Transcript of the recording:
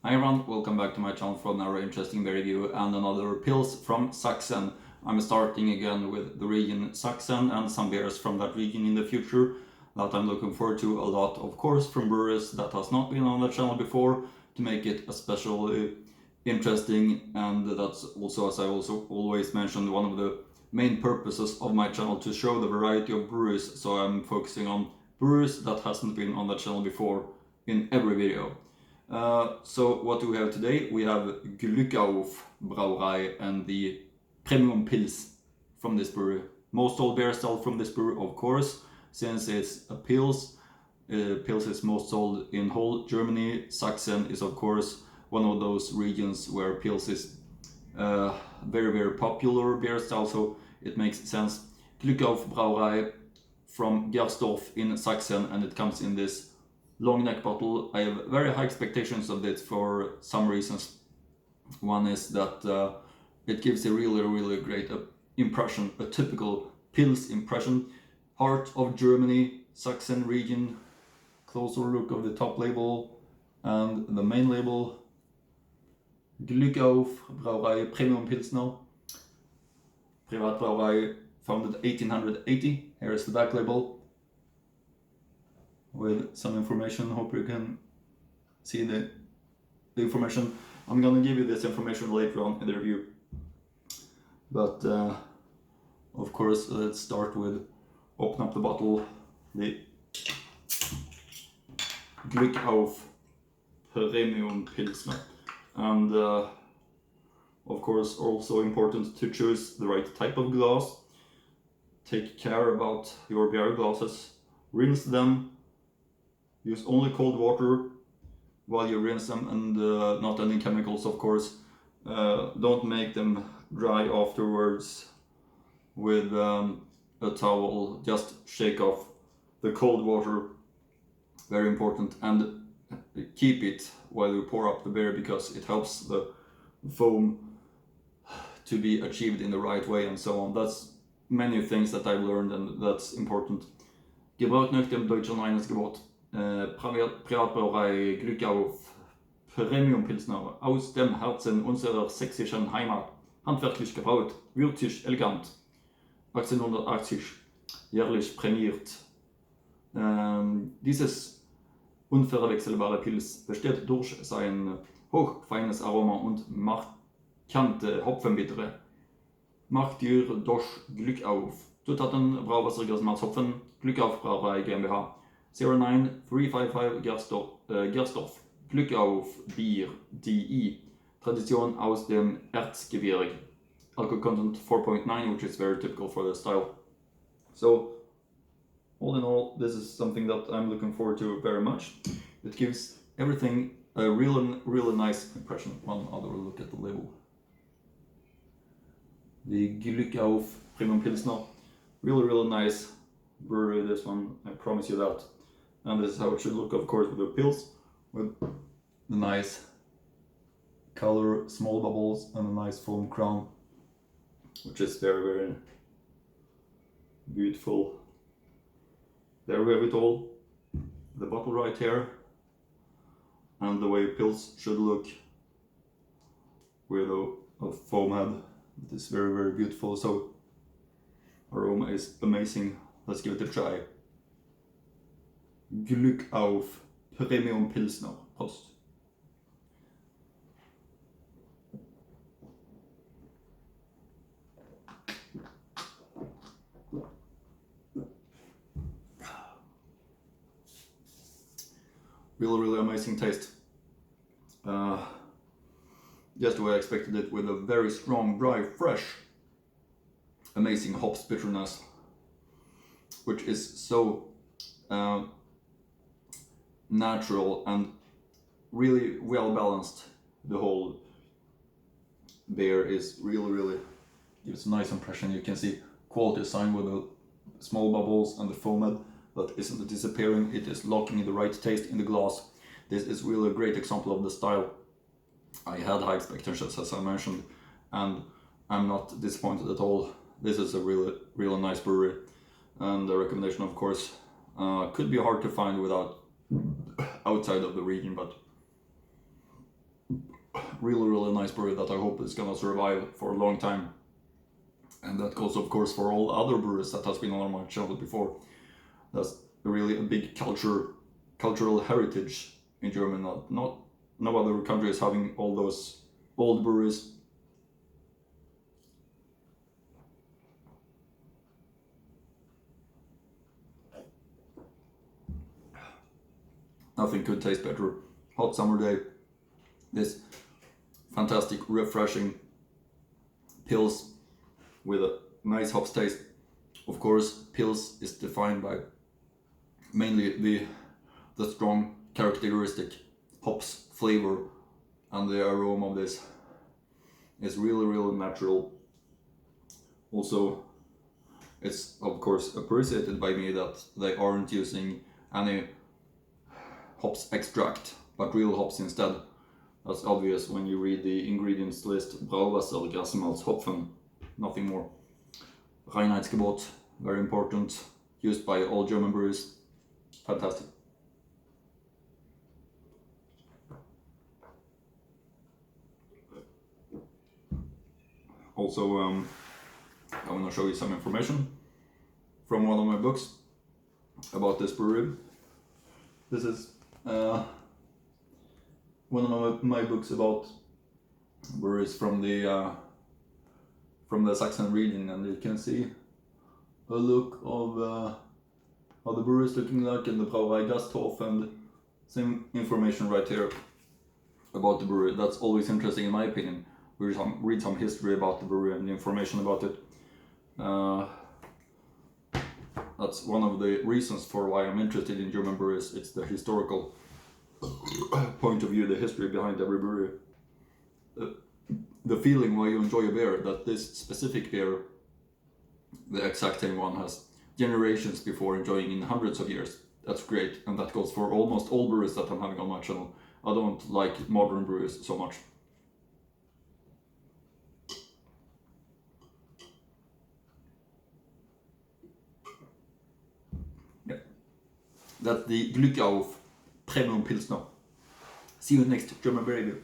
Hi everyone, welcome back to my channel for another interesting beer review and another Pils from Sachsen. I'm starting again with the region Sachsen and some beers from that region in the future that I'm looking forward to a lot, of course, from breweries that has not been on the channel before to make it especially interesting. And that's also, as I also always mentioned, one of the main purposes of my channel, to show the variety of breweries. So I'm focusing on breweries that hasn't been on the channel before in every video. So what do we have today? We have Glückauf Brauerei and the premium Pils from this brewery. Most all beers sold from this brewery, of course, since it's a Pils. Pils is most sold in whole Germany. Sachsen is, of course, one of those regions where Pils is very, very popular beer style, so it makes sense. Glückauf Brauerei from Gersdorf in Sachsen, and it comes in this long neck bottle. I have very high expectations of it for some reasons. One is that it gives a really great impression, a typical Pils impression. Heart of Germany, Sachsen region. Closer look of the top label and the main label. Glückauf Brauerei Premium Pilsner. Privatbrauerei, founded 1880. Here is the back label with some information. Hope you can see the information. I'm gonna give you this information later on in the review. But of course, let's start with open up the bottle. The Glückauf Premium Pilsner. And of course, also important to choose the right type of glass. Take care about your beer glasses. Rinse them. Use only cold water while you rinse them, and not any chemicals, of course. Don't make them dry afterwards with a towel. Just shake off the cold water. Very important. And keep it while you pour up the beer, because it helps the foam to be achieved in the right way and so on. That's many things that I've learned, and that's important. Gebraucht nach dem deutschen Reinheitsgebot. Privatbrauerei Glückauf Premium Pilsner aus dem Herzen unserer sächsischen Heimat. Handwerklich gebraut, würzig, elegant. 1880 jährlich prämiert. Dieses unverwechselbare Pils besteht durch sein hochfeines Aroma und markante Hopfenbittere. Macht dir durch Glückauf. Zutaten: Brauwasser, Malz, Hopfen. Glückauf Brauerei GmbH. 09355 Gersdorf. Glückauf Bier DI. Tradition aus dem Erzgebirge. Alcohol content 4.9, which is very typical for the style. So, all in all, this is something that I'm looking forward to very much. It gives everything a really nice impression. One other look at the label. The Glückauf Premium Pilsner. Really nice brewery, this one, I promise you that. And this is how it should look, of course, with the Pils, with the nice color, small bubbles, and a nice foam crown, which is very beautiful. There we have it all. The bottle right here, and the way Pils should look with a foam head. It is very beautiful. So aroma is amazing. Let's give it a try. Glückauf Premium Pilsner. Prost. Really amazing taste. Just the way I expected it, with a very strong, dry, fresh, amazing hops bitterness, which is so natural and really well balanced. The whole beer is really gives a nice impression. You can see quality sign with the small bubbles and the foam head that isn't disappearing. It is locking in the right taste in the glass. This is really a great example of the style. I had high expectations, as I mentioned, and I'm not disappointed at all. This is a really nice brewery, and the recommendation, of course, could be hard to find without outside of the region, but really nice brewery that I hope is gonna survive for a long time. And that goes of course for all other breweries that has been on my channel before. That's really a big cultural heritage in Germany. No other country is having all those old breweries. Nothing could taste better. Hot summer day. This fantastic, refreshing Pils with a nice hops taste. Of course, Pils is defined by mainly the strong characteristic hops flavor, and the aroma of this is really natural. Also, it's of course appreciated by me that they aren't using any hops extract, but real hops instead. That's obvious when you read the ingredients list. Brauwasser, Grassenmalz, Hopfen, nothing more. Reinheitsgebot, very important, used by all German breweries. Fantastic. Also, I want to show you some information from one of my books about this brewery. This is one of my books about breweries from the Sachsen region, and you can see a look of how the brewery is looking like in the Brauerei Gersdorf, and same information right here about the brewery. That's always interesting in my opinion. Read some history about the brewery and the information about it. That's one of the reasons for why I'm interested in German breweries. It's the historical point of view, the history behind every brewery. The feeling why you enjoy a beer, that this specific beer, the exact same one, has generations before enjoying in hundreds of years. That's great, and that goes for almost all breweries that I'm having on my channel. I don't like modern breweries so much. Yeah. That's the Glückauf Premium Pilsner. See you next German beer review.